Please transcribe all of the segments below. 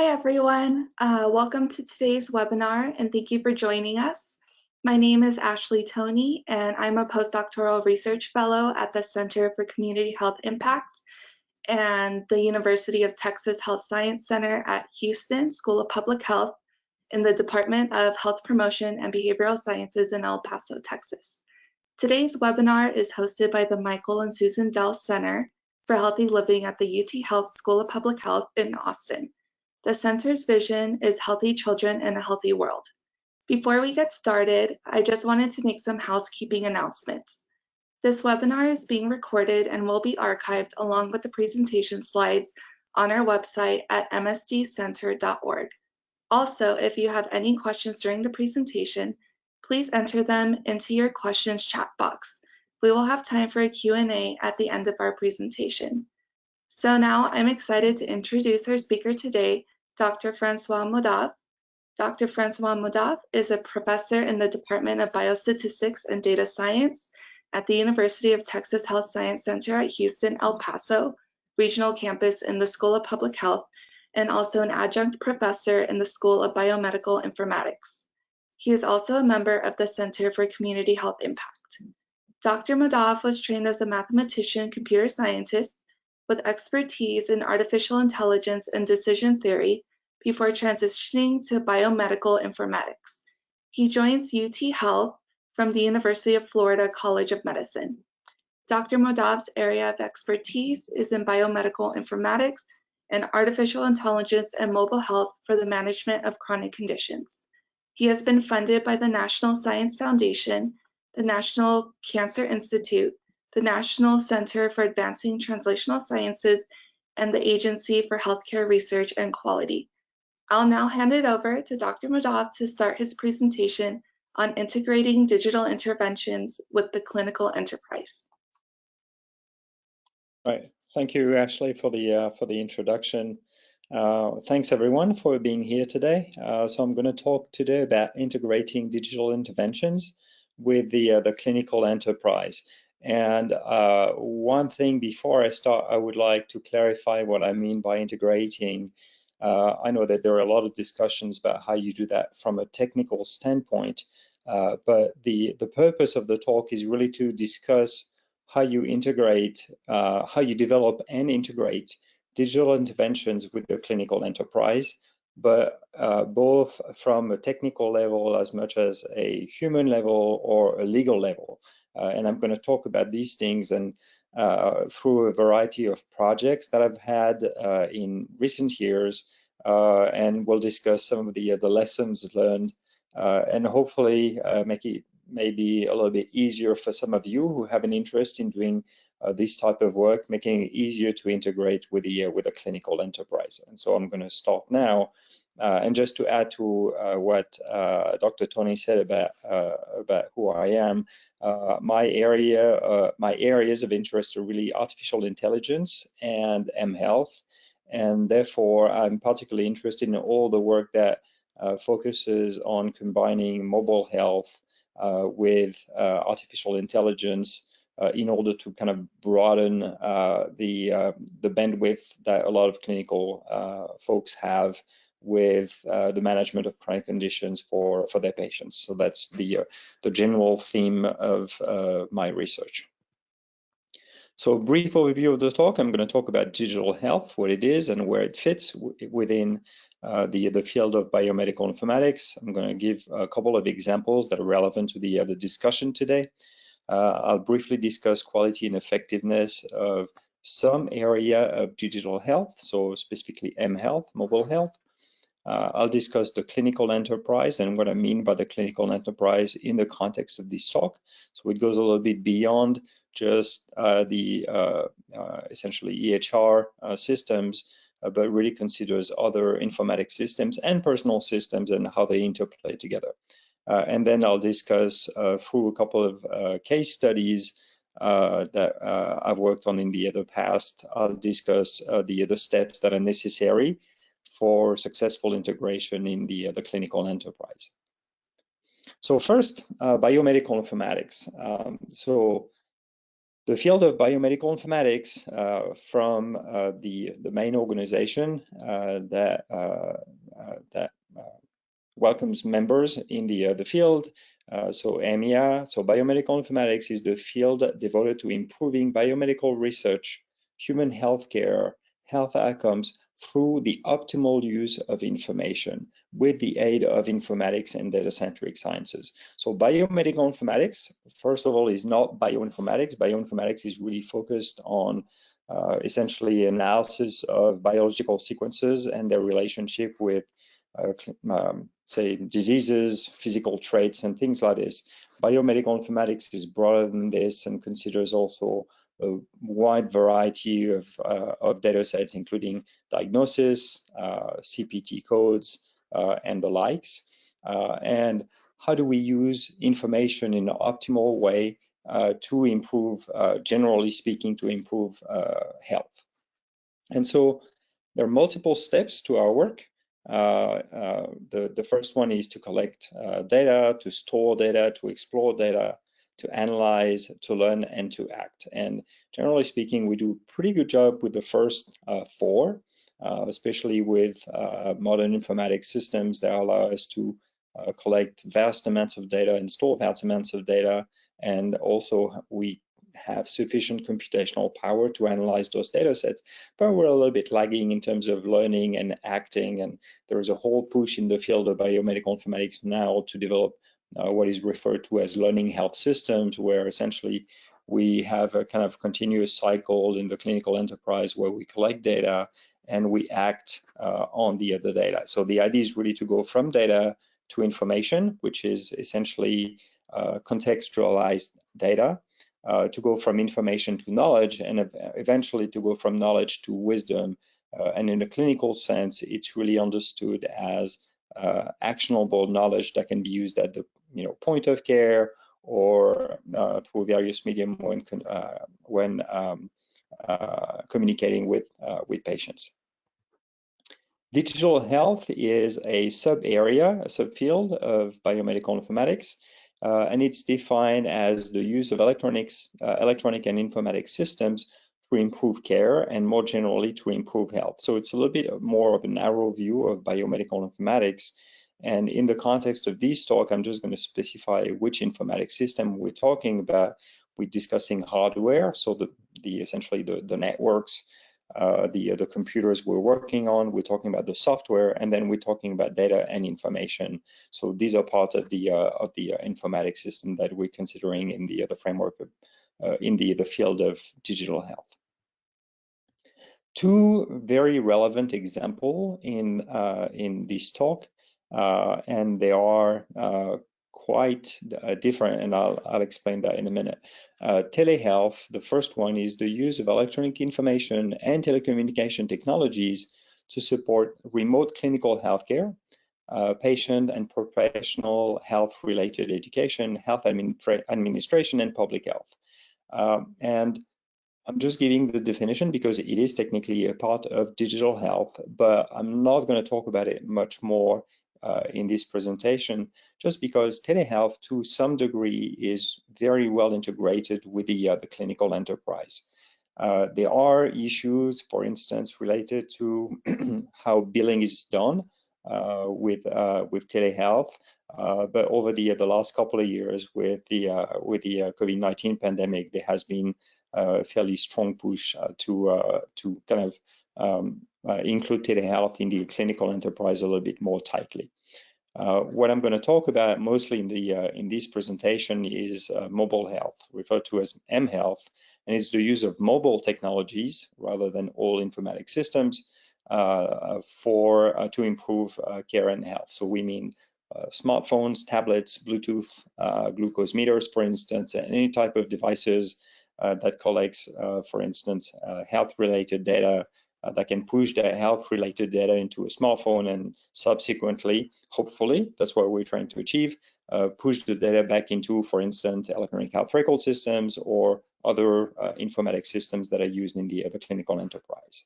Hi everyone, welcome to today's webinar and thank you for joining us. My name is Ashley Toney and I'm a postdoctoral research fellow at the Center for Community Health Impact and the University of Texas Health Science Center at Houston School of Public Health in the Department of Health Promotion and Behavioral Sciences in El Paso, Texas. Today's webinar is hosted by the Michael and Susan Dell Center for Healthy Living at the UT Health School of Public Health in Austin. The center's vision is healthy children in a healthy world. Before we get started, I just wanted to make some housekeeping announcements. This webinar is being recorded and will be archived along with the presentation slides on our website at msdcenter.org. Also, if you have any questions during the presentation, please enter them into your questions chat box. We will have time for a Q&A at the end of our presentation. So now I'm excited to introduce our speaker today, Dr. Francois Modave. Dr. Francois Modave is a professor in the Department of Biostatistics and Data Science at the University of Texas Health Science Center at Houston, El Paso Regional Campus in the School of Public Health, and also an adjunct professor in the School of Biomedical Informatics. He is also a member of the Center for Community Health Impact. Dr. Modave was trained as a mathematician computer scientist with expertise in artificial intelligence and decision theory before transitioning to biomedical informatics. He joins UT Health from the University of Florida College of Medicine. Dr. Modave's area of expertise is in biomedical informatics and artificial intelligence and mobile health for the management of chronic conditions. He has been funded by the National Science Foundation, the National Cancer Institute, the National Center for Advancing Translational Sciences, and the Agency for Healthcare Research and Quality. I'll now hand it over to Dr. Modave to start his presentation on integrating digital interventions with the clinical enterprise. Right. Thank you, Ashley, for the introduction. Thanks everyone for being here today. So I'm going to talk today about integrating digital interventions with the clinical enterprise. And one thing before I start, I would like to clarify what I mean by integrating. I know that there are a lot of discussions about how you do that from a technical standpoint, but the purpose of the talk is really to discuss how you integrate, how you develop and integrate digital interventions with the clinical enterprise, but both from a technical level as much as a human level or a legal level. And I'm going to talk about these things and through a variety of projects that I've had in recent years, and we'll discuss some of the lessons learned and hopefully make it maybe a little bit easier for some of you who have an interest in doing this type of work, making it easier to integrate with a clinical enterprise. And so I'm going to start now. And just to add to what Dr. Tony said about who I am, my areas of interest are really artificial intelligence and mHealth, and therefore I'm particularly interested in all the work that focuses on combining mobile health with artificial intelligence in order to kind of broaden the bandwidth that a lot of clinical folks have with the management of chronic conditions for their patients. So that's the general theme of my research. So a brief overview of the talk. I'm going to talk about digital health, what it is and where it fits within the field of biomedical informatics. I'm going to give a couple of examples that are relevant to the discussion today. I'll briefly discuss quality and effectiveness of some area of digital health, so specifically mHealth, mobile health. I'll discuss the clinical enterprise and what I mean by the clinical enterprise in the context of this talk. So it goes a little bit beyond just the essentially EHR systems, but really considers other informatics systems and personal systems and how they interplay together. And then I'll discuss through a couple of case studies that I've worked on in the past. I'll discuss the other steps that are necessary for successful integration in the clinical enterprise. So first, biomedical informatics. So The field of biomedical informatics from the main organization that welcomes members in the field. So EMEA, so biomedical informatics is the field devoted to improving biomedical research, human healthcare, health outcomes through the optimal use of information with the aid of informatics and data-centric sciences. So biomedical informatics, first of all, is not bioinformatics. Bioinformatics is really focused on essentially analysis of biological sequences and their relationship with say diseases, physical traits, and things like this. Biomedical informatics is broader than this and considers also a wide variety of data sets, including diagnosis, CPT codes, and the likes. And how do we use information in an optimal way to improve, generally speaking, to improve health? And so there are multiple steps to our work. The first one is to collect data, to store data, to explore data, to analyze, to learn, and to act. And generally speaking, we do a pretty good job with the first four, especially with modern informatics systems that allow us to collect vast amounts of data and store vast amounts of data. And also we have sufficient computational power to analyze those data sets, but we're a little bit lagging in terms of learning and acting. And there's a whole push in the field of biomedical informatics now to develop what is referred to as learning health systems, where essentially we have a kind of continuous cycle in the clinical enterprise where we collect data and we act on the other data. So the idea is really to go from data to information, which is essentially contextualized data, to go from information to knowledge, and eventually to go from knowledge to wisdom. And in a clinical sense, it's really understood as actionable knowledge that can be used at the point of care or through various medium when communicating with patients. Digital health is a sub-area, a subfield of biomedical informatics, and it's defined as the use of electronic and informatic systems to improve care and more generally to improve health. So it's a little bit more of a narrow view of biomedical informatics. And in the context of this talk, I'm just going to specify which informatics system we're talking about. We're discussing hardware, so essentially the networks, the computers we're working on. We're talking about the software, and then we're talking about data and information. So these are parts of the informatics system that we're considering in the framework of, in the field of digital health. Two very relevant examples in this talk, and they are quite different, and I'll explain that in a minute. Telehealth, the first one, is the use of electronic information and telecommunication technologies to support remote clinical healthcare, patient and professional health-related education, health administration, and public health. And I'm just giving the definition because it is technically a part of digital health, but I'm not going to talk about it much more in this presentation, just because telehealth to some degree is very well integrated with the clinical enterprise. There are issues, for instance, related to how billing is done with telehealth, but over the last couple of years with the COVID-19 pandemic, there has been a fairly strong push to kind of include telehealth in the clinical enterprise a little bit more tightly. What I'm going to talk about mostly in this presentation is mobile health, referred to as mHealth, and it's the use of mobile technologies rather than all informatic systems to improve care and health. So we mean smartphones, tablets, Bluetooth, glucose meters, for instance, and any type of devices that collects, for instance, health-related data that can push that health-related data into a smartphone and subsequently, hopefully, that's what we're trying to achieve, push the data back into, for instance, electronic health record systems or other informatic systems that are used in the clinical enterprise.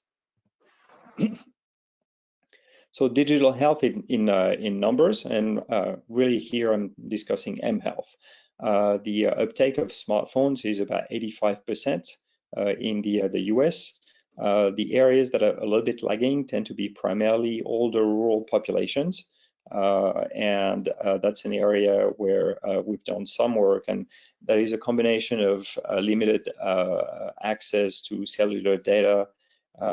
So digital health in numbers, and really here I'm discussing mHealth. The uptake of smartphones is about 85% in the US. The areas that are a little bit lagging tend to be primarily older rural populations. And that's an area where we've done some work, and that is a combination of limited access to cellular data,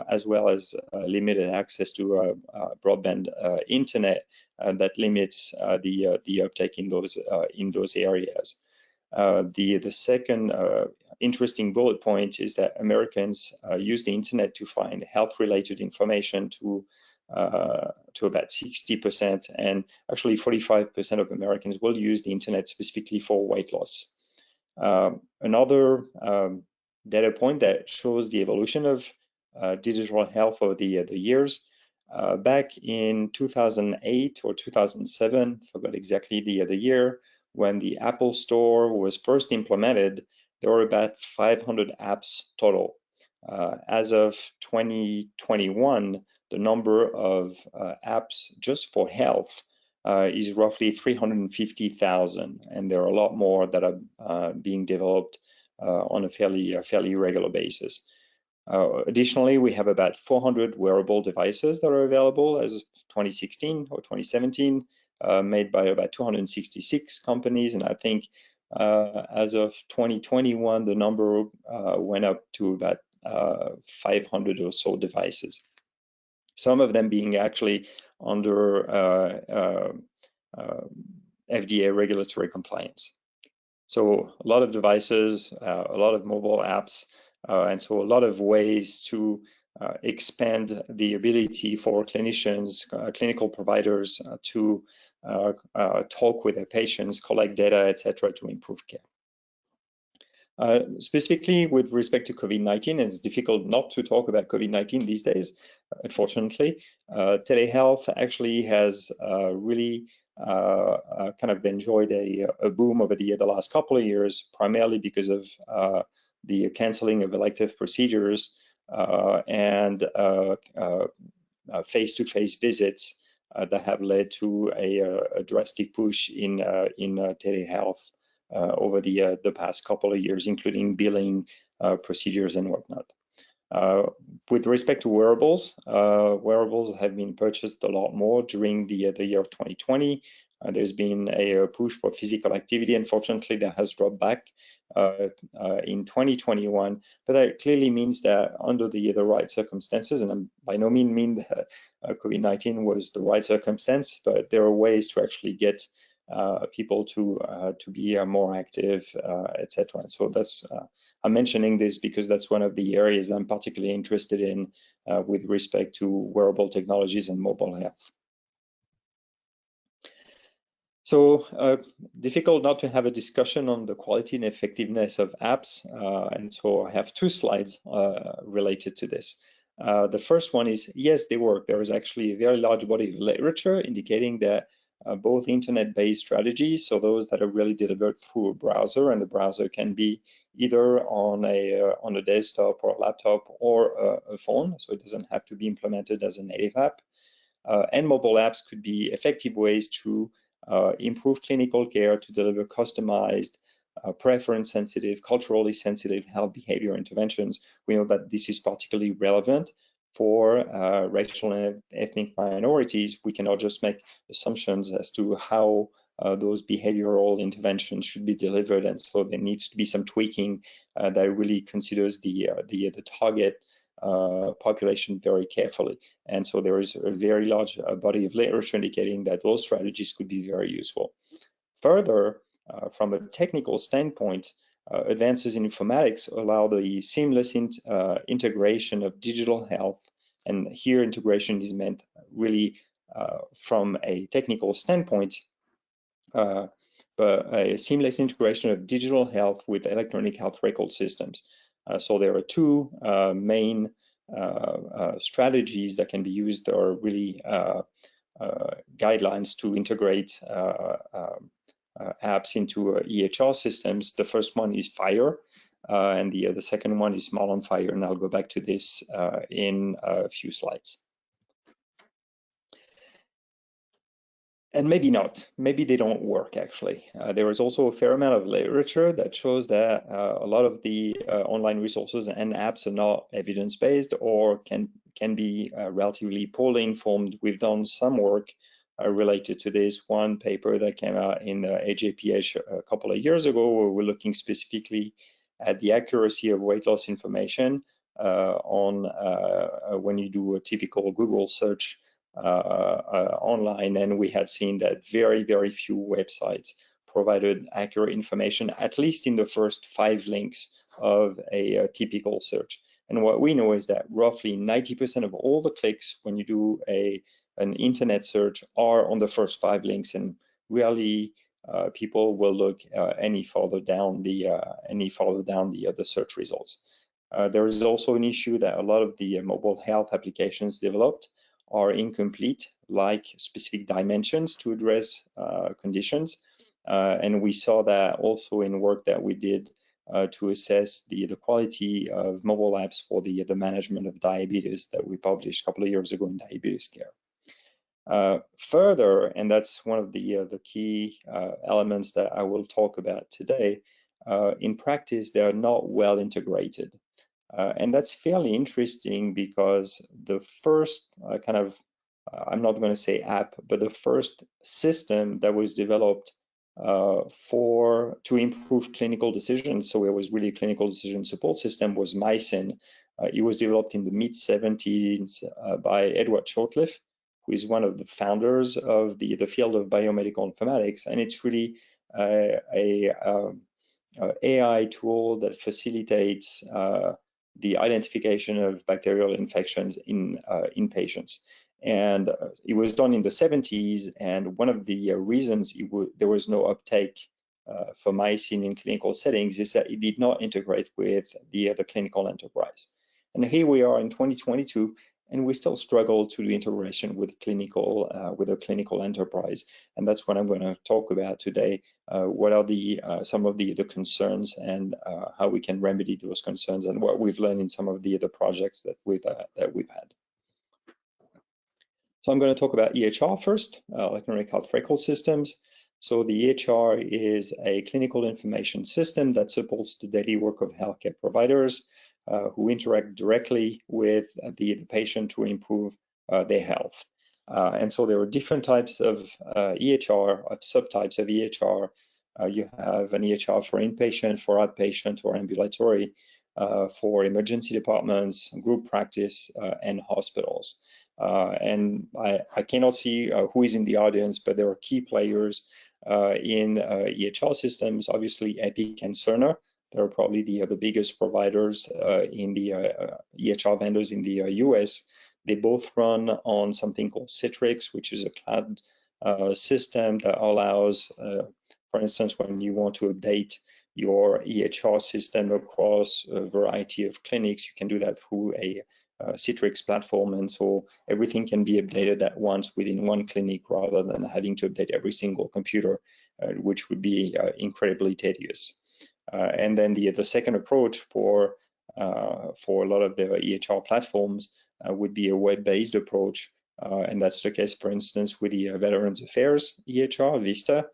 as well as limited access to broadband internet that limits the uptake in those areas. The second interesting bullet point is that Americans use the internet to find health-related information to about 60%, and actually 45% of Americans will use the internet specifically for weight loss. Another data point that shows the evolution of digital health over the years. Back in 2008 or 2007, forgot exactly the year, when the Apple Store was first implemented, there were about 500 apps total. As of 2021, the number of apps just for health is roughly 350,000, and there are a lot more that are being developed on a fairly regular basis. Additionally, we have about 400 wearable devices that are available as of 2016 or 2017, made by about 266 companies, and I think as of 2021, the number went up to about 500 or so devices. Some of them being actually under FDA regulatory compliance. So a lot of devices, a lot of mobile apps, and so a lot of ways to expand the ability for clinicians, clinical providers to talk with their patients, collect data, etc., to improve care. Specifically with respect to COVID-19, it's difficult not to talk about COVID-19 these days, unfortunately. Telehealth actually has really kind of enjoyed a boom over the last couple of years, primarily because of the canceling of elective procedures and face-to-face visits that have led to a drastic push in telehealth over the past couple of years, including billing procedures and whatnot. With respect to wearables, wearables have been purchased a lot more during the year of 2020. There's been a push for physical activity. Unfortunately, that has dropped back in 2021, but that clearly means that under the right circumstances, and I'm by no means mean that COVID-19 was the right circumstance, but there are ways to actually get people to be more active, etc. And so that's I'm mentioning this because that's one of the areas I'm particularly interested in with respect to wearable technologies and mobile health. So difficult not to have a discussion on the quality and effectiveness of apps, and so I have two slides related to this. The first one is, yes, they work. There is actually a very large body of literature indicating that both internet-based strategies, so those that are really delivered through a browser, and the browser can be either on a desktop or a laptop or a phone, so it doesn't have to be implemented as a native app. And mobile apps could be effective ways to improve clinical care, to deliver customized, preference-sensitive, culturally sensitive health behavior interventions. We know that this is particularly relevant for racial and ethnic minorities. We cannot just make assumptions as to how those behavioral interventions should be delivered, and so there needs to be some tweaking that really considers the target population very carefully. And so there is a very large body of literature indicating that those strategies could be very useful. Further, from a technical standpoint, advances in informatics allow the seamless integration of digital health, and here integration is meant really from a technical standpoint, but a seamless integration of digital health with electronic health record systems. So there are two main strategies that can be used, or really guidelines to integrate apps into EHR systems. The first one is FHIR, and the second one is Smart on FHIR, and I'll go back to this in a few slides. And maybe not, maybe they don't work actually. There is also a fair amount of literature that shows that a lot of the online resources and apps are not evidence-based or can be relatively poorly informed. We've done some work related to this one paper that came out in AJPH a couple of years ago, where we're looking specifically at the accuracy of weight loss information when you do a typical Google search online, and we had seen that very, very few websites provided accurate information, at least in the first 5 links of a typical search. And what we know is that roughly 90% of all the clicks when you do an internet search are on the first 5 links, and rarely people will look any further down the search results. There is also an issue that a lot of the mobile health applications developed are incomplete, like specific dimensions to address conditions. And we saw that also in work that we did to assess the quality of mobile apps for the management of diabetes that we published a couple of years ago in Diabetes Care. Further, and that's one of the key elements that I will talk about today, in practice, they are not well integrated. And that's fairly interesting because the first I'm not going to say app, but the first system that was developed to improve clinical decisions, so it was really a clinical decision support system, was MySyn. It was developed in the mid-70s by Edward Shortleff, who is one of the founders of the field of biomedical informatics, and it's really a AI tool that facilitates the identification of bacterial infections in patients. And it was done in the 70s, and one of the reasons there was no uptake for MySyn in clinical settings is that it did not integrate with the clinical enterprise. And here we are in 2022, and we still struggle to do integration with a clinical enterprise. And that's what I'm going to talk about today. What are some of the concerns, and how we can remedy those concerns, and what we've learned in some of the projects that we've had. So I'm going to talk about EHR first, electronic health record systems. So the EHR is a clinical information system that supports the daily work of healthcare providers who interact directly with the patient to improve their health. And so there are different types of EHR, subtypes of EHR. You have an EHR for inpatient, for outpatient, or ambulatory, for emergency departments, group practice, and hospitals. And I cannot see who is in the audience, but there are key players in EHR systems, obviously Epic and Cerner. They're probably the biggest providers in the EHR vendors in the US. They both run on something called Citrix, which is a cloud system that allows, for instance, when you want to update your EHR system across a variety of clinics, you can do that through a Citrix platform, and so everything can be updated at once within one clinic rather than having to update every single computer, which would be incredibly tedious. And then the second approach for a lot of the EHR platforms would be a web-based approach, and that's the case, for instance, with the Veterans Affairs EHR, Vista,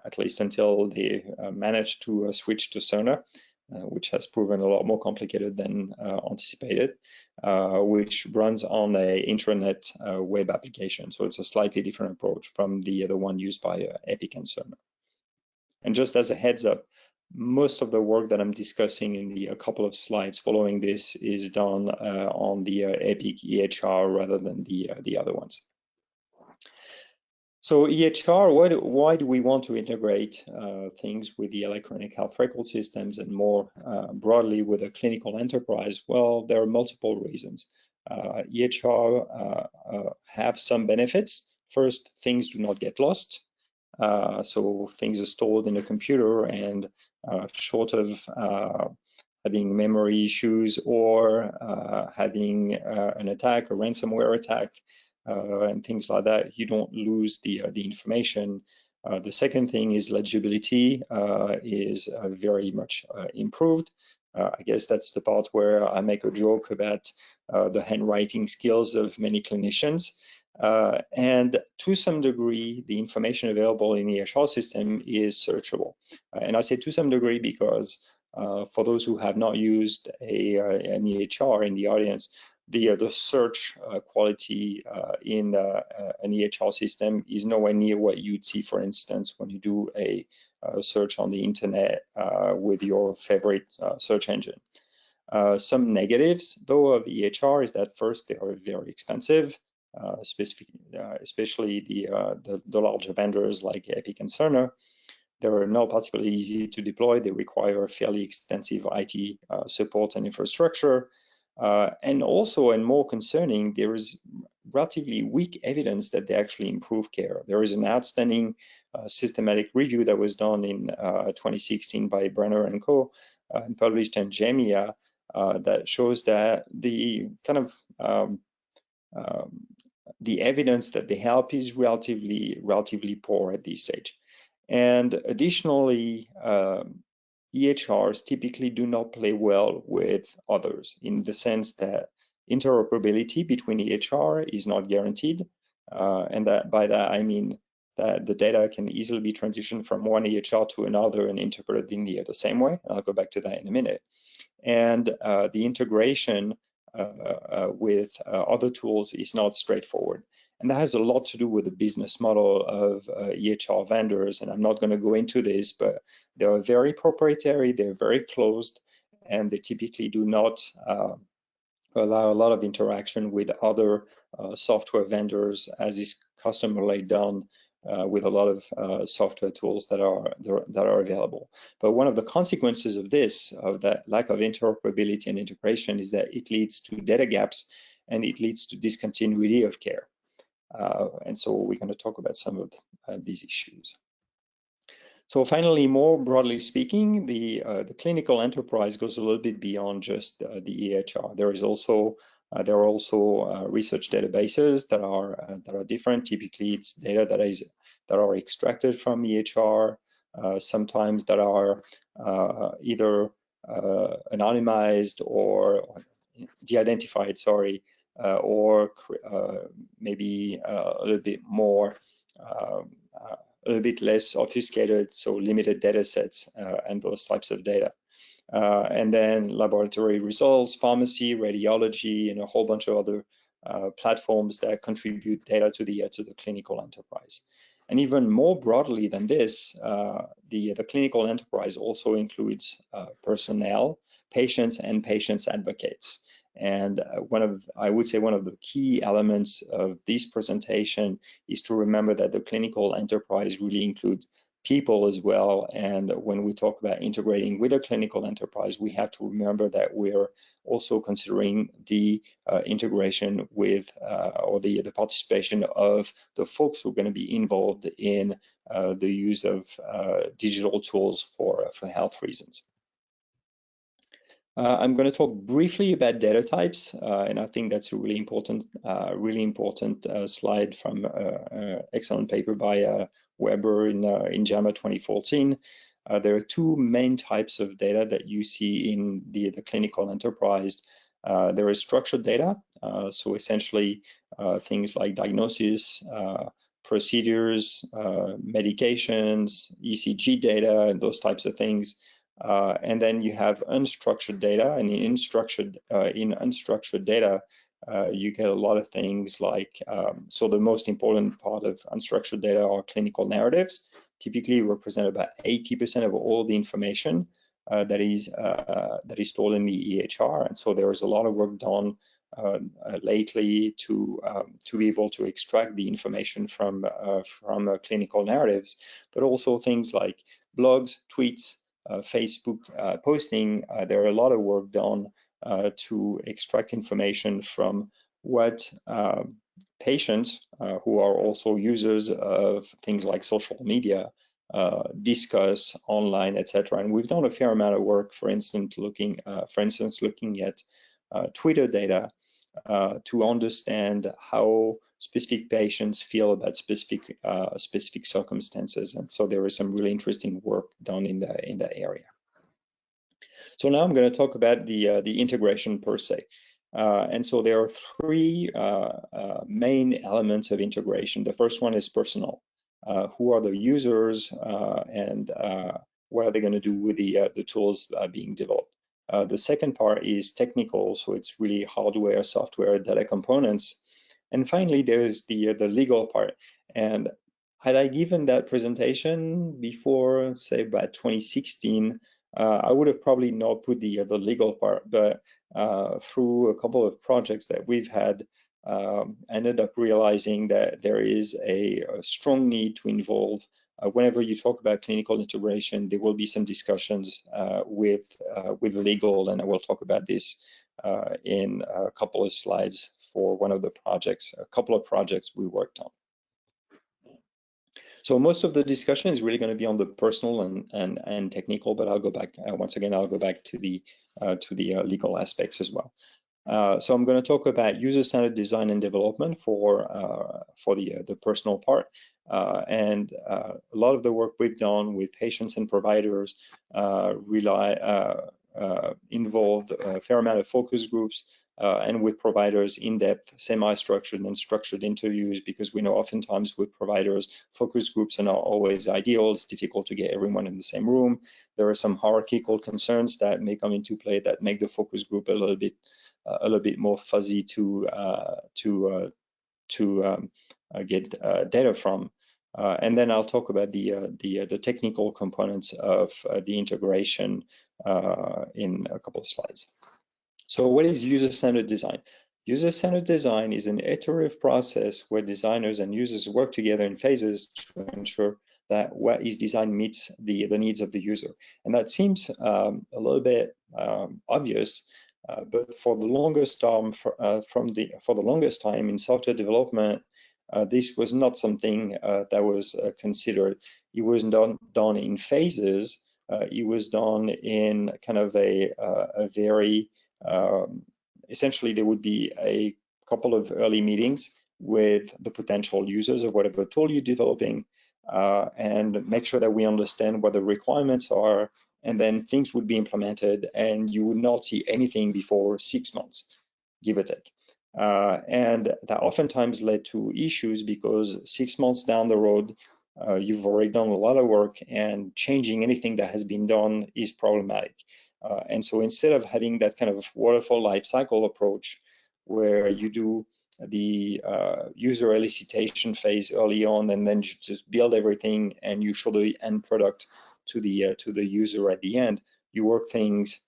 at least until they managed to switch to Cerner, which has proven a lot more complicated than anticipated, which runs on a intranet web application. So it's a slightly different approach from the one used by Epic and Cerner. And just as a heads up, most of the work that I'm discussing in the couple of slides following this is done on the Epic EHR rather than the other ones. So EHR, why do we want to integrate things with the electronic health record systems, and more broadly with a clinical enterprise? Well, there are multiple reasons. EHR have some benefits. First, things do not get lost. So things are stored in a computer, and short of having memory issues or having an attack, a ransomware attack, and things like that, you don't lose the information. The second thing is legibility is very much improved. I guess that's the part where I make a joke about the handwriting skills of many clinicians. And to some degree, the information available in the EHR system is searchable. And I say to some degree because for those who have not used an EHR in the audience, the search quality in an EHR system is nowhere near what you'd see, for instance, when you do a search on the internet with your favorite search engine. Some negatives, though, of EHR is that first, they are very expensive, especially the larger vendors like Epic and Cerner. They are not particularly easy to deploy. They require fairly extensive IT support and infrastructure. And also, and more concerning, there is relatively weak evidence that they actually improve care. There is an outstanding systematic review that was done in 2016 by Brenner and Co. And published in JAMIA that shows that the kind of the evidence that they help is relatively poor at this stage. And additionally, EHRs typically do not play well with others in the sense that interoperability between EHR is not guaranteed. And that by that, I mean that the data can easily be transitioned from one EHR to another and interpreted in the same way. I'll go back to that in a minute. And the integration with other tools is not straightforward. And that has a lot to do with the business model of EHR vendors. And I'm not going to go into this, but they are very proprietary, they're very closed, and they typically do not allow a lot of interaction with other software vendors, as is customarily done with a lot of software tools that are available. But one of the consequences of this, of that lack of interoperability and integration, is that it leads to data gaps and it leads to discontinuity of care. And so we're going to talk about some of these issues. So finally, more broadly speaking, the clinical enterprise goes a little bit beyond just the EHR. There are also research databases that are different. Typically, it's data that are extracted from EHR. Sometimes that are either anonymized or de-identified, sorry, or maybe a little bit more, a little bit less obfuscated, so limited data sets and those types of data. And then laboratory results, pharmacy, radiology, and a whole bunch of other platforms that contribute data to the clinical enterprise. And even more broadly than this, the clinical enterprise also includes personnel, patients, and patients advocates. And I would say one of the key elements of this presentation is to remember that the clinical enterprise really includes people as well. And when we talk about integrating with a clinical enterprise, we have to remember that we're also considering the integration with or the participation of the folks who are going to be involved in the use of digital tools for health reasons. I'm going to talk briefly about data types, and I think that's a really important slide from an excellent paper by Weber in JAMA 2014. There are two main types of data that you see in the clinical enterprise. There is structured data, so essentially things like diagnosis, procedures, medications, ECG data, and those types of things. And then you have unstructured data, and in unstructured data, you get a lot of things like, so the most important part of unstructured data are clinical narratives, typically represent about 80% of all the information that is stored in the EHR. And so there is a lot of work done lately to be able to extract the information from clinical narratives, but also things like blogs, tweets, Facebook posting. There are a lot of work done to extract information from what patients who are also users of things like social media discuss online, etc. And we've done a fair amount of work, for instance, looking at Twitter data to understand how specific patients feel about specific circumstances. And so there is some really interesting work done in that area. So now I'm going to talk about the integration per se. And so there are three main elements of integration. The first one is personal. Who are the users and what are they going to do with the tools being developed? The second part is technical, so it's really hardware, software, data components. And finally, there's the legal part. And had I given that presentation before, say, about 2016, I would have probably not put the legal part, but through a couple of projects that we've had, ended up realizing that there is a strong need to involve, whenever you talk about clinical integration, there will be some discussions with legal, and I will talk about this in a couple of slides for one of the projects, a couple of projects we worked on. So most of the discussion is really going to be on the personal and technical, but I'll go back once again. I'll go back to the legal aspects as well. So I'm going to talk about user-centered design and development for the personal part, and a lot of the work we've done with patients and providers involved a fair amount of focus groups. And with providers, in-depth, semi-structured and structured interviews, because we know oftentimes with providers, focus groups are not always ideal. It's difficult to get everyone in the same room. There are some hierarchical concerns that may come into play that make the focus group a little bit more fuzzy to get data from. And then I'll talk about the technical components of the integration in a couple of slides. So what is user-centered design? User-centered design is an iterative process where designers and users work together in phases to ensure that what is designed meets the needs of the user. And that seems a little bit obvious, but for the longest time, in software development, this was not something that was considered. It was done in phases. It was done in kind of a very essentially, there would be a couple of early meetings with the potential users of whatever tool you're developing, and make sure that we understand what the requirements are, and then things would be implemented, and you would not see anything before 6 months, give or take. And that oftentimes led to issues because 6 months down the road, you've already done a lot of work, and changing anything that has been done is problematic. And so instead of having that kind of waterfall life cycle approach where you do the user elicitation phase early on and then you just build everything and you show the end product to the user at the end, you work things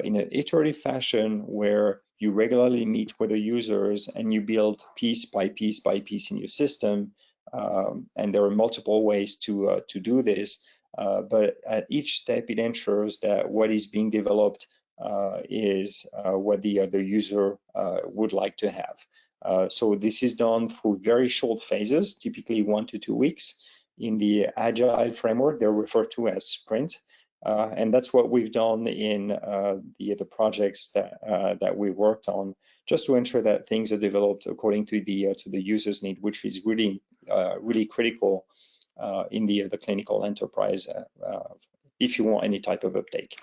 in an iterative fashion where you regularly meet with the users and you build piece by piece by piece in your system. And there are multiple ways to do this. But at each step, it ensures that what is being developed is what the other user would like to have. So this is done through very short phases, typically 1 to 2 weeks. In the Agile framework, they're referred to as sprints. And that's what we've done in the projects that we worked on, just to ensure that things are developed according to the user's need, which is really critical in the clinical enterprise if you want any type of uptake.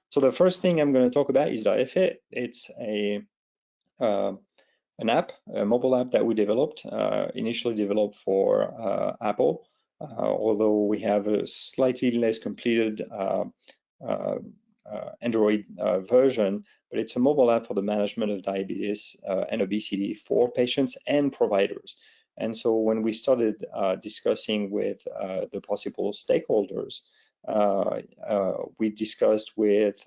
So the first thing I'm going to talk about is DiaFit. It's an app, a mobile app that we developed, initially developed for Apple, although we have a slightly less completed Android version, but it's a mobile app for the management of diabetes and obesity for patients and providers. And so when we started discussing with the possible stakeholders, we discussed with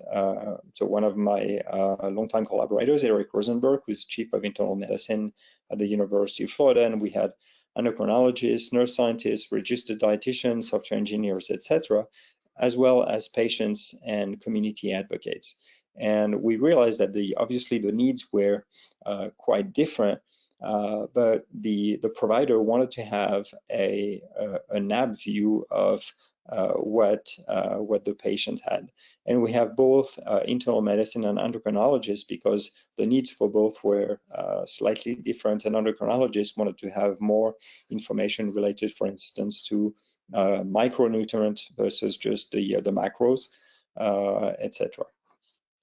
so one of my longtime collaborators, Eric Rosenberg, who's chief of internal medicine at the University of Florida, and we had endocrinologists, nurse scientists, registered dietitians, software engineers, etc., as well as patients and community advocates. And we realized that obviously the needs were quite different, but the provider wanted to have an app view of what the patient had. And we have both internal medicine and endocrinologists because the needs for both were slightly different, and endocrinologists wanted to have more information related, for instance, to micronutrients versus just the macros, etc.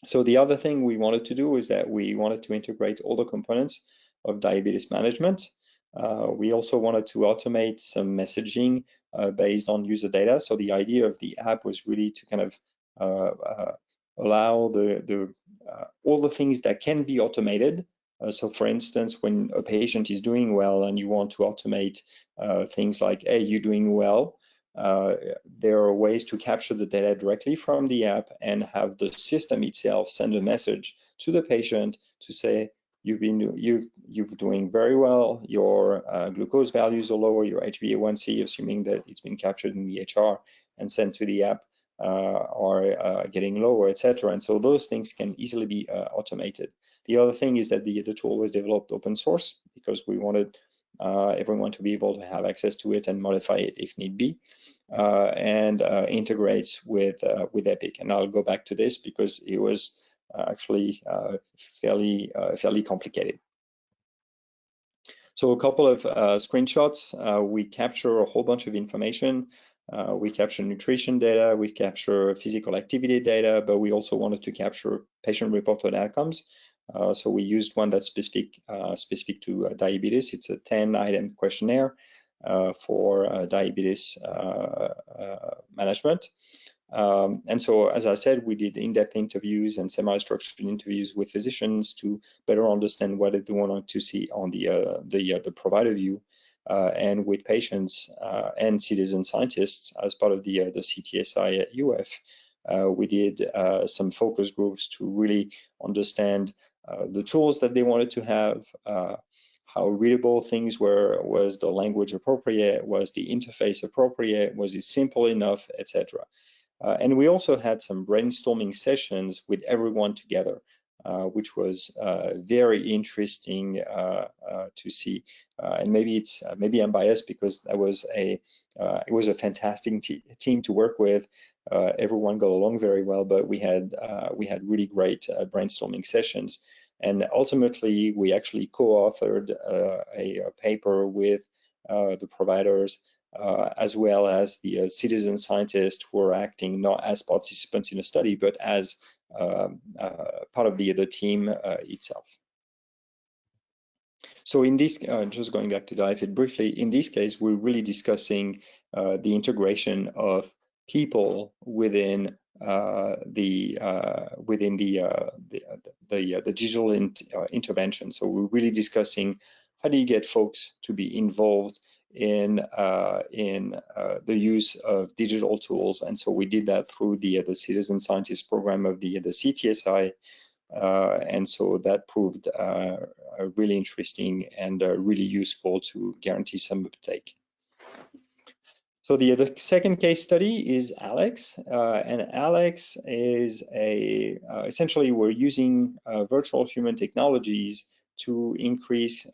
So the other thing we wanted to do is that we wanted to integrate all the components of diabetes management. We also wanted to automate some messaging based on user data. So the idea of the app was really to kind of allow all the things that can be automated. So for instance, when a patient is doing well and you want to automate things like, hey, you're doing well, there are ways to capture the data directly from the app and have the system itself send a message to the patient to say, you're doing very well, your glucose values are lower, your HbA1c, assuming that it's been captured in the EHR and sent to the app, are getting lower, etc. And so those things can easily be automated. The other thing is that the tool was developed open source because we wanted everyone to be able to have access to it and modify it if need be, and integrates with Epic. And I'll go back to this because it was actually fairly complicated. So a couple of screenshots. We capture a whole bunch of information. We capture nutrition data, we capture physical activity data, but we also wanted to capture patient-reported outcomes. So we used one that's specific to diabetes. It's a 10-item questionnaire for diabetes management. And so, as I said, we did in-depth interviews and semi-structured interviews with physicians to better understand what they wanted to see on the provider view, and with patients and citizen scientists as part of the CTSI at UF. We did some focus groups to really understand the tools that they wanted to have, how readable things were, was the language appropriate, was the interface appropriate, was it simple enough, etc. And we also had some brainstorming sessions with everyone together, which was very interesting to see. And maybe I'm biased because that was it was a fantastic team to work with. Everyone got along very well, but we had really great brainstorming sessions. And ultimately, we actually co-authored a paper with the providers, as well as the citizen scientists who are acting not as participants in a study, but as part of the team itself. So in this, just going back to DiaFit briefly, in this case, we're really discussing the integration of people within the digital intervention. So we're really discussing how do you get folks to be involved in the use of digital tools, and so we did that through the citizen scientist program of the CTSI, and so that proved really interesting and really useful to guarantee some uptake. So the second case study is Alex, and Alex is essentially we're using virtual human technologies to increase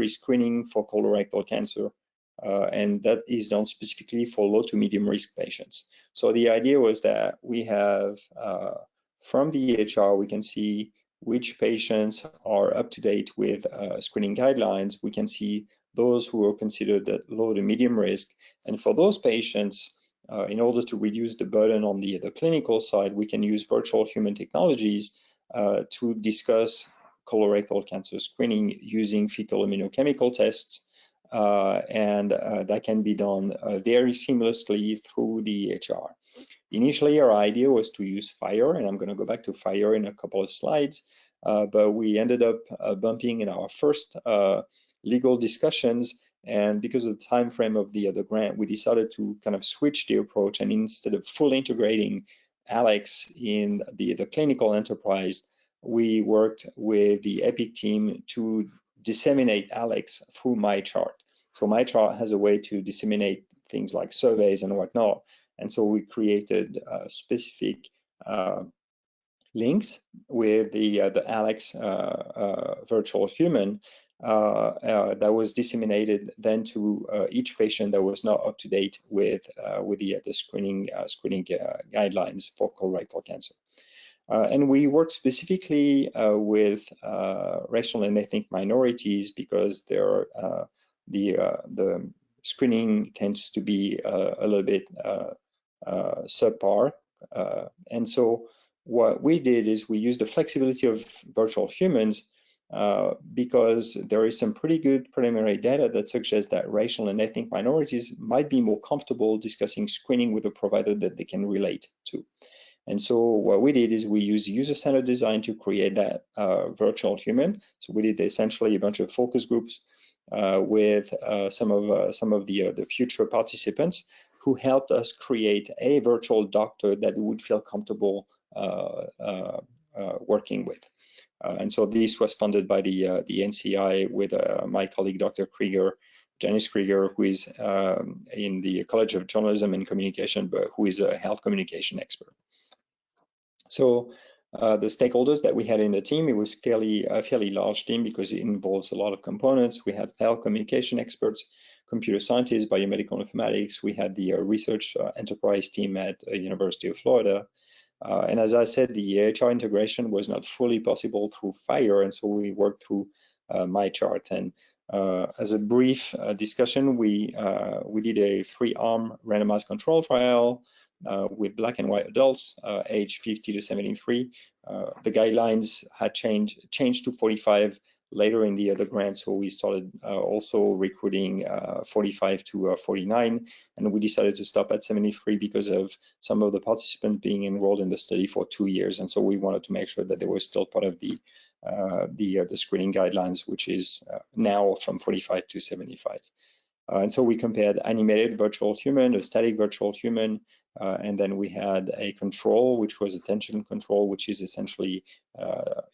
screening for colorectal cancer, and that is done specifically for low to medium risk patients. So the idea was that we have from the EHR we can see which patients are up to date with screening guidelines. We can see those who are considered at low to medium risk, and for those patients, in order to reduce the burden on the clinical side, we can use virtual human technologies to discuss colorectal cancer screening using fecal immunochemical tests, and that can be done very seamlessly through the EHR. Initially, our idea was to use FHIR, and I'm going to go back to FHIR in a couple of slides, but we ended up bumping in our first legal discussions, and because of the time frame of the grant, we decided to kind of switch the approach, and instead of fully integrating Alex in the clinical enterprise, we worked with the Epic team to disseminate Alex through MyChart. So MyChart has a way to disseminate things like surveys and whatnot, and so we created specific links with the Alex virtual human that was disseminated then to each patient that was not up to date with the screening guidelines for colorectal cancer. And we work specifically with racial and ethnic minorities because the screening tends to be a little bit subpar, and so what we did is we used the flexibility of virtual humans because there is some pretty good preliminary data that suggests that racial and ethnic minorities might be more comfortable discussing screening with a provider that they can relate to. And so what we did is we used user-centered design to create that virtual human. So we did essentially a bunch of focus groups with some of the future participants who helped us create a virtual doctor that would feel comfortable working with. And so this was funded by the NCI with my colleague, Dr. Krieger, Janice Krieger, who is in the College of Journalism and Communication, but who is a health communication expert. So the stakeholders that we had in the team, it was a fairly large team because it involves a lot of components. We had health communication experts, computer scientists, biomedical informatics. We had the research enterprise team at University of Florida. And as I said, the HR integration was not fully possible through FHIR, and so we worked through MyChart. And as a brief discussion, we did a 3-arm randomized control trial with Black and white adults aged 50 to 73. The guidelines had changed to 45 later in the grant, so we started also recruiting 45 to 49, and we decided to stop at 73 because of some of the participants being enrolled in the study for 2 years, and so we wanted to make sure that they were still part of the screening guidelines, which is now from 45 to 75. And so we compared animated virtual human, a static virtual human, and then we had a control, which was attention control, which is essentially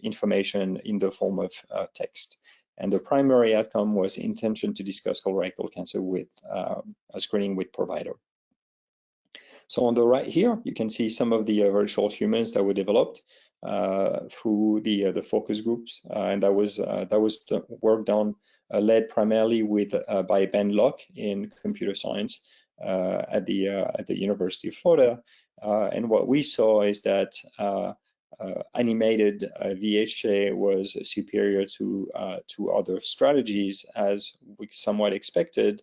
information in the form of text. And the primary outcome was intention to discuss colorectal cancer with a screening with provider. So on the right here, you can see some of the virtual humans that were developed through the focus groups, and that was work done led primarily by Ben Locke in computer science at the University of Florida. And what we saw is that animated VHA was superior to other strategies, as we somewhat expected.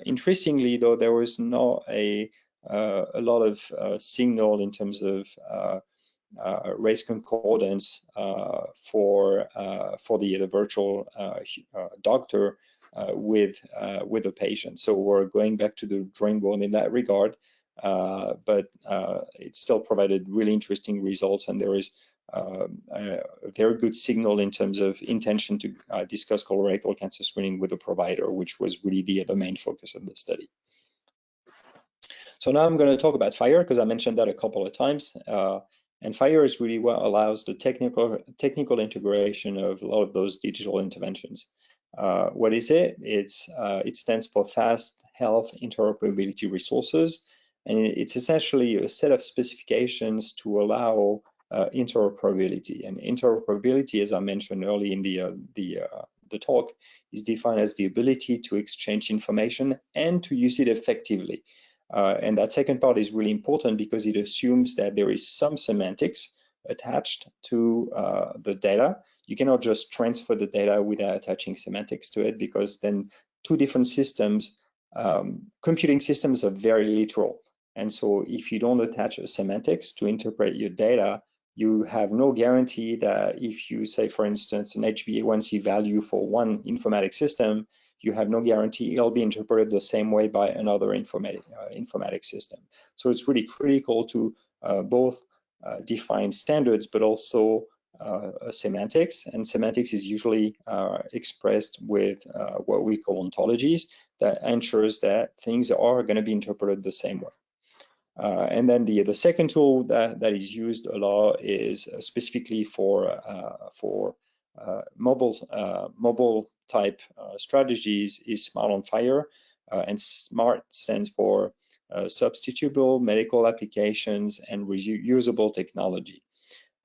Interestingly, though, there was not a lot of signal in terms of race concordance for the virtual doctor with a patient. So we're going back to the drawing board in that regard, but it still provided really interesting results, and there is a very good signal in terms of intention to discuss colorectal cancer screening with a provider, which was really the main focus of the study. So now I'm going to talk about FHIR because I mentioned that a couple of times. And FHIR is really what allows the technical integration of a lot of those digital interventions. What is it? It stands for Fast Health Interoperability Resources, and it's essentially a set of specifications to allow interoperability. And interoperability, as I mentioned early in the talk, is defined as the ability to exchange information and to use it effectively. And that second part is really important because it assumes that there is some semantics attached to the data. You cannot just transfer the data without attaching semantics to it, because then two different systems, computing systems, are very literal. And so if you don't attach a semantics to interpret your data, you have no guarantee that if you say, for instance, an HbA1c value for one informatics system, you have no guarantee it'll be interpreted the same way by another informatics system. So it's really critical to both define standards, but also semantics. And semantics is usually expressed with what we call ontologies that ensures that things are going to be interpreted the same way. And then the second tool that is used a lot is specifically for mobile type strategies is SMART on FHIR, and SMART stands for substitutable medical applications and reusable technology.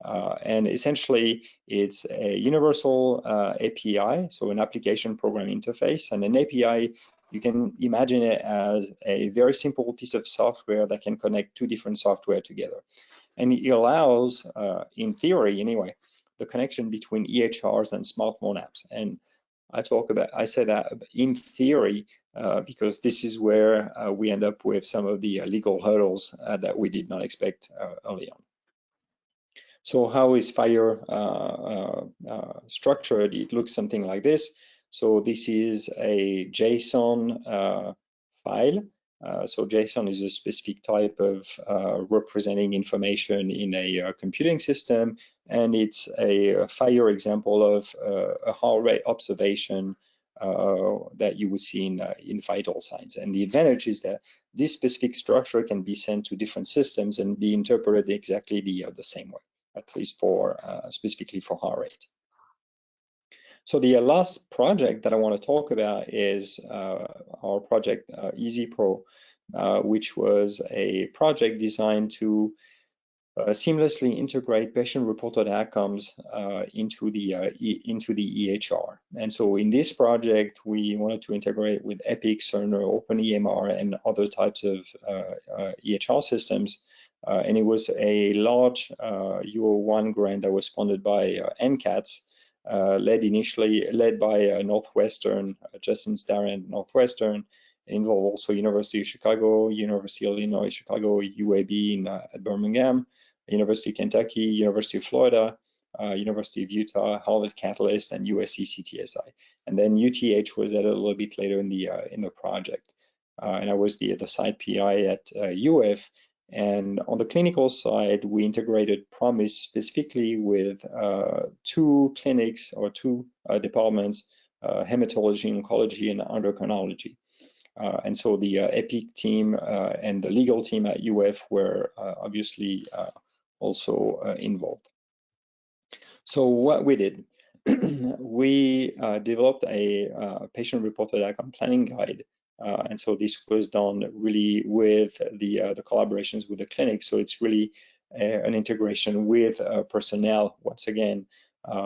And essentially, it's a universal API, so an application program interface. And an API, you can imagine it as a very simple piece of software that can connect two different software together. And it allows, in theory anyway, the connection between EHRs and smartphone apps. And I say that in theory because this is where we end up with some of the legal hurdles that we did not expect early on. So how is FHIR structured? It looks something like this. So this is a JSON file. So JSON is a specific type of representing information in a computing system, and it's a FHIR example of a heart rate observation that you would see in vital signs. And the advantage is that this specific structure can be sent to different systems and be interpreted exactly the same way, at least for specifically for heart rate. So the last project that I want to talk about is our project EasyPro, which was a project designed to seamlessly integrate patient-reported outcomes into the EHR. And so in this project, we wanted to integrate with Epic, Cerner, OpenEMR, and other types of EHR systems. And it was a large UO1 grant that was funded by NCATS, led by Northwestern, Justin Starrett, Northwestern, involved also University of Chicago, University of Illinois Chicago, UAB at Birmingham, University of Kentucky, University of Florida, University of Utah, Harvard Catalyst, and USC CTSI. And then UTH was added a little bit later in the project. And I was the site PI at UF. And on the clinical side, we integrated PROMIS specifically with two clinics or two departments, hematology, oncology, and endocrinology. And so the Epic team and the legal team at UF were obviously also involved. So what we did, we developed a patient-reported outcome planning guide. And so this was done really with the collaborations with the clinic. So it's really an integration with personnel once again.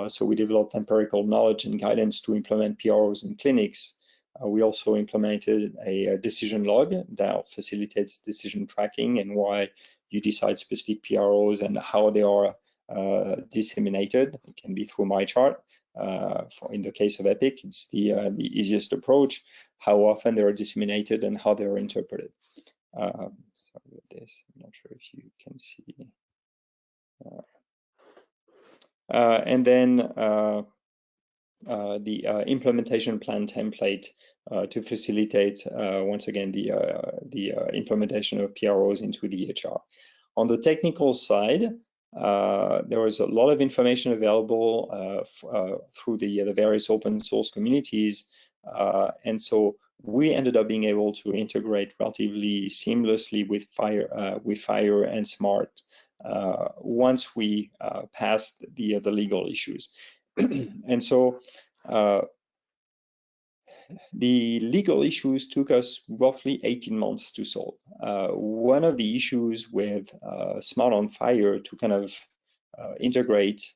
So we developed empirical knowledge and guidance to implement PROs in clinics. We also implemented a decision log that facilitates decision tracking and why you decide specific PROs and how they are disseminated. It can be through MyChart. In the case of Epic, it's the easiest approach, how often they are disseminated and how they are interpreted. Sorry about this, I'm not sure if you can see. And then the implementation plan template to facilitate, once again, the implementation of PROs into the EHR. On the technical side, there was a lot of information available through the various open source communities. And so we ended up being able to integrate relatively seamlessly with FHIR and SMART once we passed the legal issues. And so the legal issues took us roughly 18 months to solve. One of the issues with Smart on FHIR to kind of integrate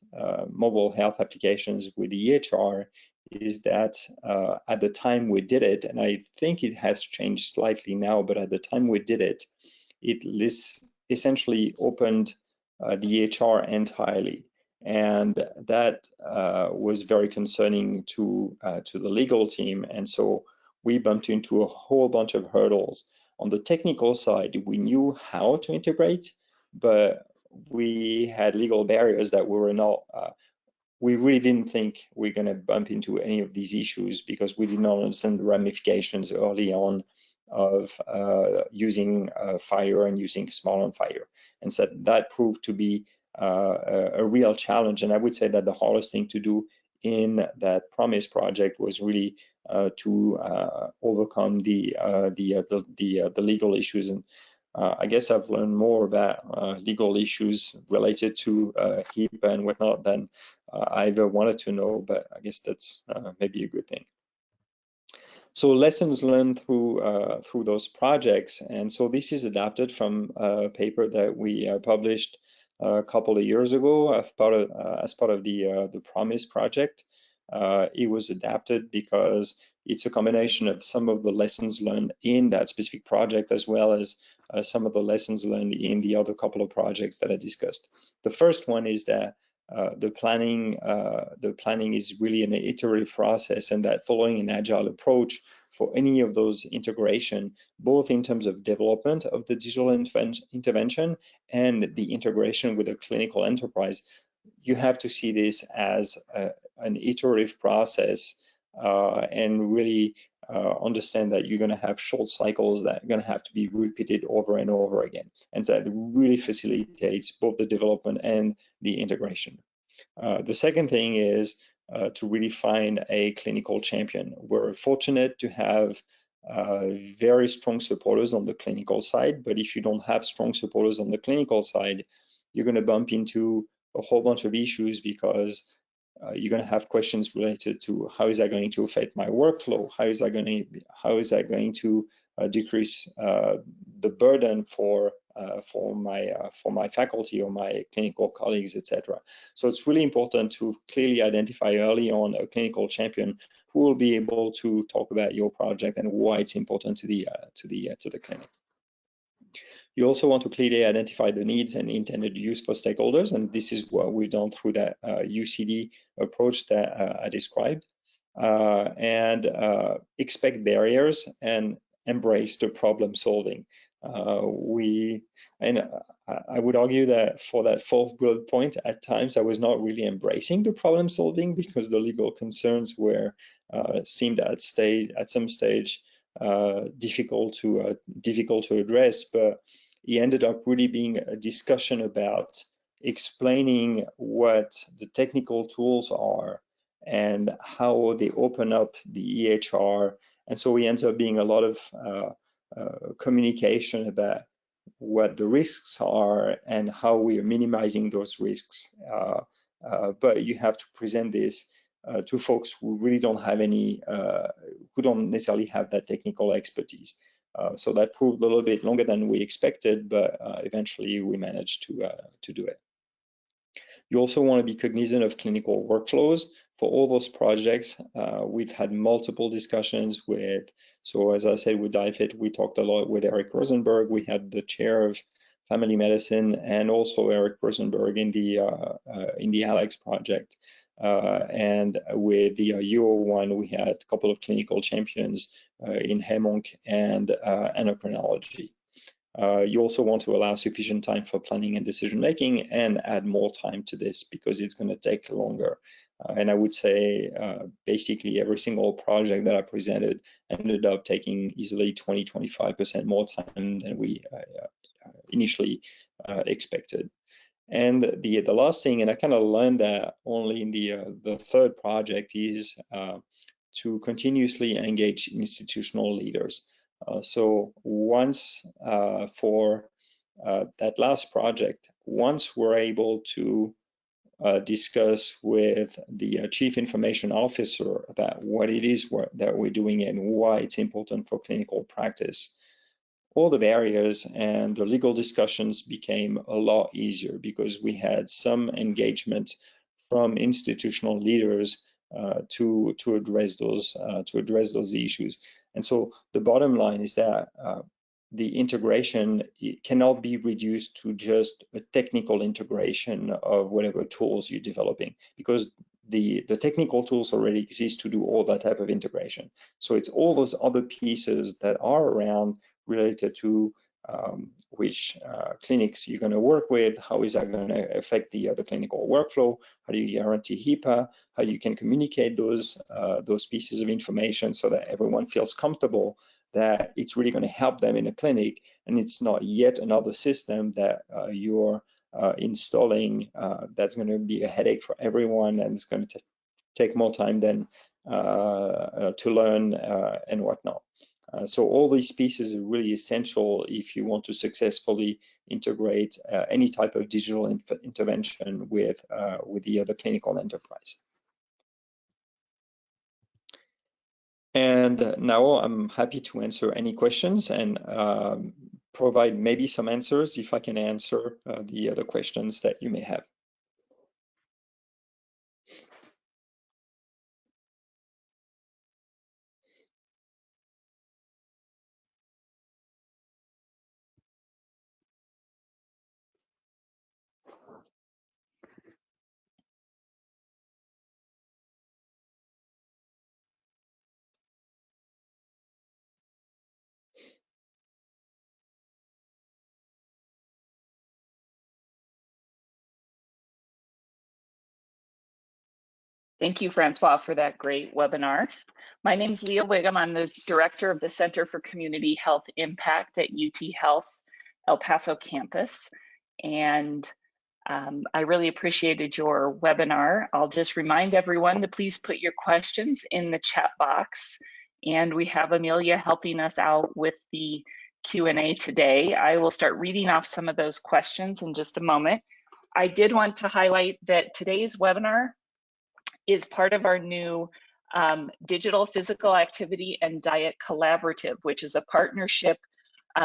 mobile health applications with the EHR is that at the time we did it, and I think it has changed slightly now, but at the time we did it, it essentially opened the EHR entirely. And that was very concerning to the legal team. And so we bumped into a whole bunch of hurdles. On the technical side, we knew how to integrate, but we had legal barriers that we were not, we really didn't think we're going to bump into any of these issues because we did not understand the ramifications early on of using FHIR and using Smart on FHIR. And so that proved to be a real challenge. And I would say that the hardest thing to do in that PROMIS project was really to overcome the legal issues. And I guess I've learned more about legal issues related to HIPAA and whatnot than I ever wanted to know, but I guess that's maybe a good thing. So lessons learned through those projects. And so this is adapted from a paper that we published a couple of years ago as part of the PROMIS project. It was adapted because it's a combination of some of the lessons learned in that specific project as well as some of the lessons learned in the other couple of projects that I discussed. The first one is that the planning is really an iterative process, and that following an agile approach for any of those integration, both in terms of development of the digital intervention and the integration with a clinical enterprise, you have to see this as an iterative process, and really understand that you're going to have short cycles that are going to have to be repeated over and over again, and that really facilitates both the development and the integration. The second thing is to really find a clinical champion. We're fortunate to have very strong supporters on the clinical side, but if you don't have strong supporters on the clinical side, you're going to bump into a whole bunch of issues, because you're going to have questions related to how is that going to affect my workflow? How is that going to decrease the burden for my faculty or my clinical colleagues, etc. So it's really important to clearly identify early on a clinical champion who will be able to talk about your project and why it's important to the clinic. You also want to clearly identify the needs and intended use for stakeholders, and this is what we've done through that UCD approach that I described. And expect barriers and embrace the problem solving. I would argue that for that fourth bullet point, at times I was not really embracing the problem solving, because the legal concerns were seemed at some stage difficult to address, but it ended up really being a discussion about explaining what the technical tools are and how they open up the EHR. And so we end up being a lot of communication about what the risks are and how we are minimizing those risks. But you have to present this to folks who really don't have any, who don't necessarily have that technical expertise. So that proved a little bit longer than we expected, but eventually we managed to do it. You also want to be cognizant of clinical workflows. For all those projects, we've had multiple discussions with, so as I said, with DiaFit, we talked a lot with Eric Rosenberg. We had the chair of family medicine and also Eric Rosenberg in the Alex project. And with the UO1, we had a couple of clinical champions in HemOnc and endocrinology. You also want to allow sufficient time for planning and decision making, and add more time to this because it's going to take longer. And I would say basically every single project that I presented ended up taking easily 20-25% more time than we initially expected. And the last thing, and I kind of learned that only in the third project, is to continuously engage institutional leaders. So once for that last project, once we're able to discuss with the chief information officer about what it is that we're doing and why it's important for clinical practice, all the barriers and the legal discussions became a lot easier, because we had some engagement from institutional leaders to address those issues. And so the bottom line is that the integration cannot be reduced to just a technical integration of whatever tools you're developing, because the technical tools already exist to do all that type of integration. So it's all those other pieces that are around related to which clinics you're going to work with, how is that going to affect the clinical workflow, how do you guarantee HIPAA, how you can communicate those pieces of information so that everyone feels comfortable that it's really going to help them in a clinic, and it's not yet another system that you're installing that's going to be a headache for everyone, and it's going to take more time than to learn and whatnot. So all these pieces are really essential if you want to successfully integrate any type of digital intervention with the other clinical enterprise. And now I'm happy to answer any questions and provide maybe some answers if I can answer the other questions that you may have. Thank you, Francois, for that great webinar. My name is Leah Wiggum. I'm the director of the Center for Community Health Impact at UT Health El Paso campus. And I really appreciated your webinar. I'll just remind everyone to please put your questions in the chat box. And we have Amelia helping us out with the Q&A today. I will start reading off some of those questions in just a moment. I did want to highlight that today's webinar is part of our new Digital Physical Activity and Diet Collaborative, which is a partnership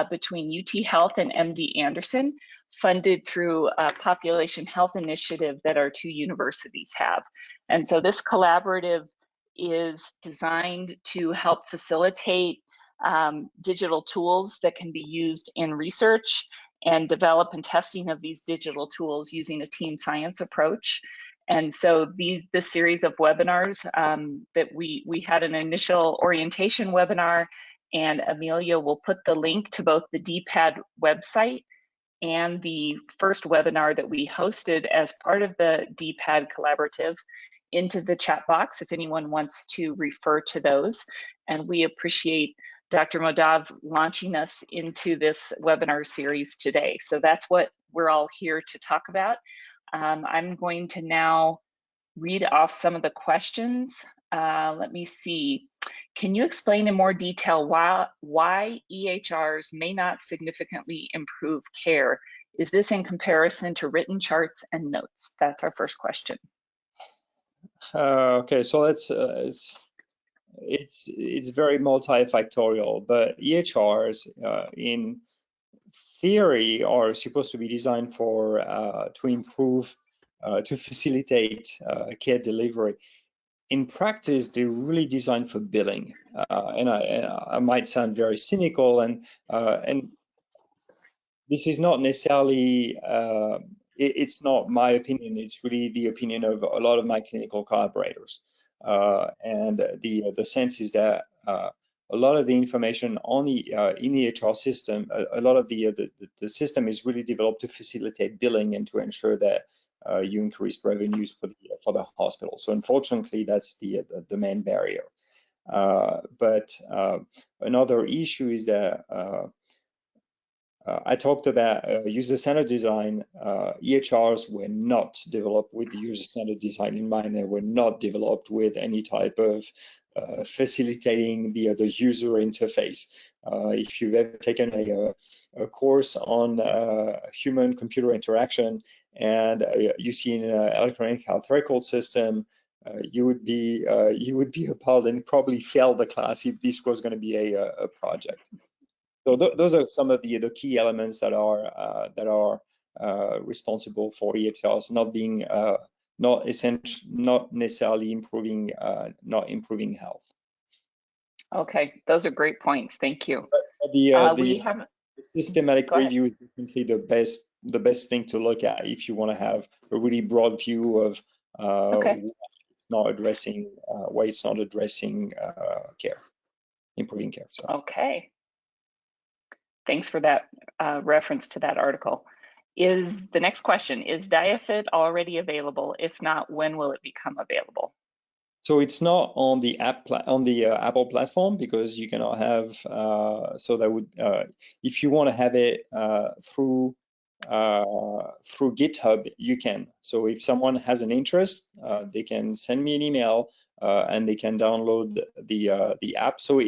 between UT Health and MD Anderson, funded through a population health initiative that our two universities have. And so this collaborative is designed to help facilitate digital tools that can be used in research and develop and testing of these digital tools using a team science approach. And so this series of webinars that we had an initial orientation webinar, and Amelia will put the link to both the DPAD website and the first webinar that we hosted as part of the DPAD collaborative into the chat box if anyone wants to refer to those. And we appreciate Dr. Modav launching us into this webinar series today. So that's what we're all here to talk about. I'm going to now read off some of the questions. Let me see. Can you explain in more detail why EHRs may not significantly improve care? Is this in comparison to written charts and notes? That's our first question. Okay, so that's it's very multifactorial, but EHRs in theory are supposed to be designed for to improve, to facilitate care delivery. In practice, they're really designed for billing, and I might sound very cynical, and this is not necessarily it's not my opinion. It's really the opinion of a lot of my clinical collaborators, and the sense is that a lot of the information on the in the HR system, a lot of the system is really developed to facilitate billing and to ensure that you increase revenues for the hospital. So unfortunately, that's the main barrier. But another issue is that I talked about user-centered design. EHRs were not developed with the user-centered design in mind. They were not developed with any type of facilitating the user interface. If you've ever taken a course on human-computer interaction and you see an electronic health record system, you would be appalled and probably fail the class if this was going to be a project. So those are some of the key elements that are responsible for EHRs not being not necessarily improving health. Okay, those are great points. Thank you. The systematic review is definitely the best thing to look at if you want to have a really broad view of why it's not addressing care, improving care. So. Okay. Thanks for that reference to that article. The next question, is DiaFit already available? If not, when will it become available? So it's not on the Apple platform because you cannot have. So that would, if you want to have it through GitHub, you can. So if someone has an interest, they can send me an email and they can download the app. So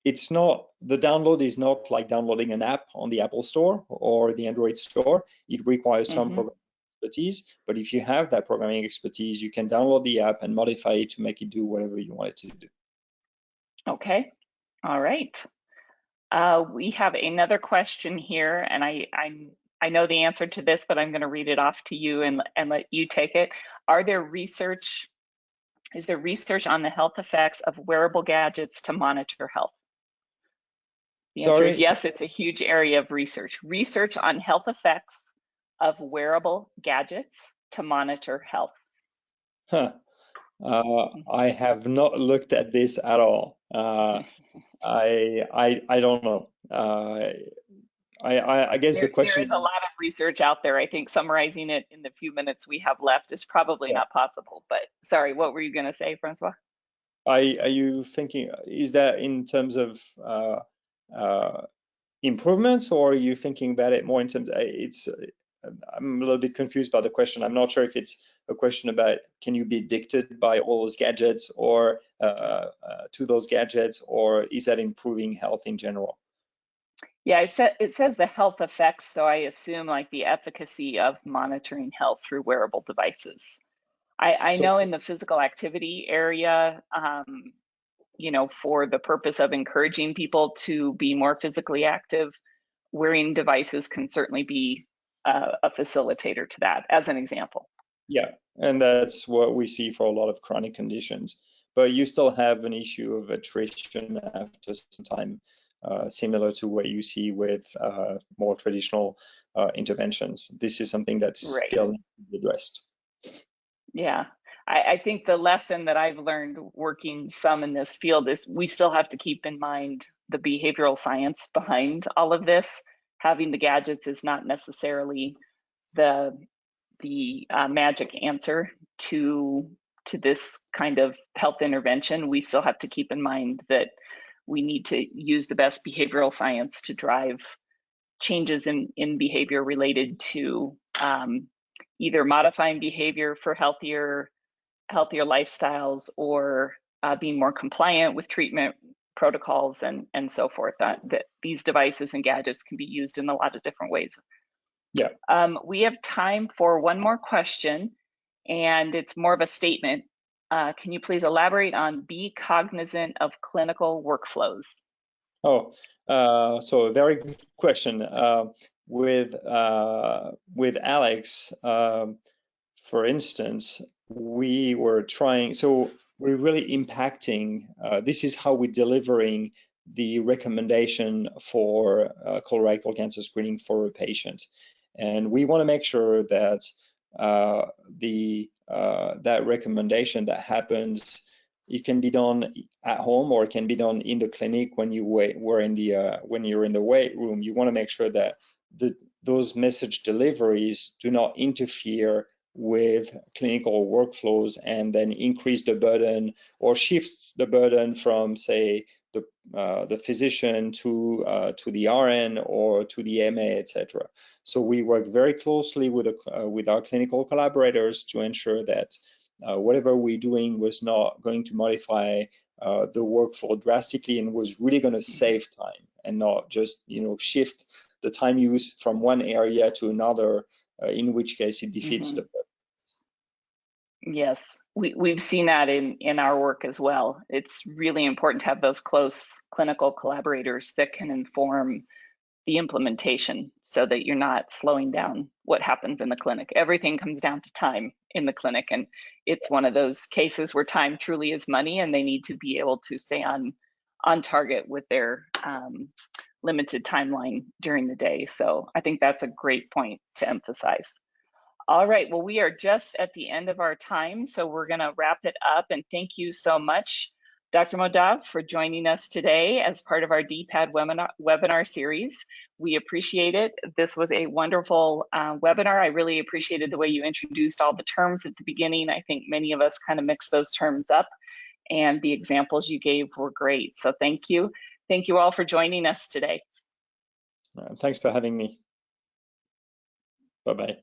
it's not, the download is not like downloading an app on the Apple Store or the Android Store. It requires some programming expertise, but if you have that programming expertise, you can download the app and modify it to make it do whatever you want it to do. Okay, all right. We have another question here, and I know the answer to this, but I'm going to read it off to you and let you take it. Is there research on the health effects of wearable gadgets to monitor health? The answer is yes, it's a huge area of research. Research on health effects of wearable gadgets to monitor health. Huh. I have not looked at this at all. I don't know. I guess the There question. is a lot of research out there. I think summarizing it in the few minutes we have left is probably not possible. But sorry, what were you going to say, Francois? Are you thinking, is that in terms of improvements, or are you thinking about it more in terms of, I'm a little bit confused by the question. I'm not sure if it's a question about can you be addicted by all those gadgets or to those gadgets, or is that improving health in general? Yeah, it says the health effects, so I assume like the efficacy of monitoring health through wearable devices. I know in the physical activity area, you know, for the purpose of encouraging people to be more physically active, wearing devices can certainly be a facilitator to that, as an example. Yeah, and that's what we see for a lot of chronic conditions. But you still have an issue of attrition after some time, similar to what you see with more traditional interventions. This is something that's still needs to be addressed. Yeah, I think the lesson that I've learned working some in this field is we still have to keep in mind the behavioral science behind all of this. Having the gadgets is not necessarily the magic answer to this kind of health intervention. We still have to keep in mind that we need to use the best behavioral science to drive changes in behavior related to either modifying behavior for healthier lifestyles, or being more compliant with treatment protocols and so forth. That these devices and gadgets can be used in a lot of different ways. Yeah. We have time for one more question, and it's more of a statement. Can you please elaborate on be cognizant of clinical workflows? Oh, so a very good question. With Alex, for instance, we were trying, so we're really impacting, this is how we're delivering the recommendation for colorectal cancer screening for a patient. And we want to make sure that that recommendation that happens, it can be done at home or it can be done in the clinic when you're in the wait room. You want to make sure that those message deliveries do not interfere with clinical workflows and then increase the burden or shifts the burden from, say, the physician to the RN or to the MA, etc. So we work very closely with our clinical collaborators to ensure that whatever we're doing was not going to modify the workflow drastically and was really going to save time and not just, you know, shift the time use from one area to another, in which case it defeats the purpose. Yes, we've seen that in our work as well. It's really important to have those close clinical collaborators that can inform the implementation so that you're not slowing down what happens in the clinic. Everything comes down to time in the clinic, and it's one of those cases where time truly is money, and they need to be able to stay on target with their limited timeline during the day. So I think that's a great point to emphasize. All right, well, we are just at the end of our time, so we're going to wrap it up. And thank you so much, Dr. Modav, for joining us today as part of our DPAD webinar series. We appreciate it. This was a wonderful webinar. I really appreciated the way you introduced all the terms at the beginning. I think many of us kind of mixed those terms up, and the examples you gave were great. So thank you. Thank you all for joining us today. Thanks for having me. Bye-bye.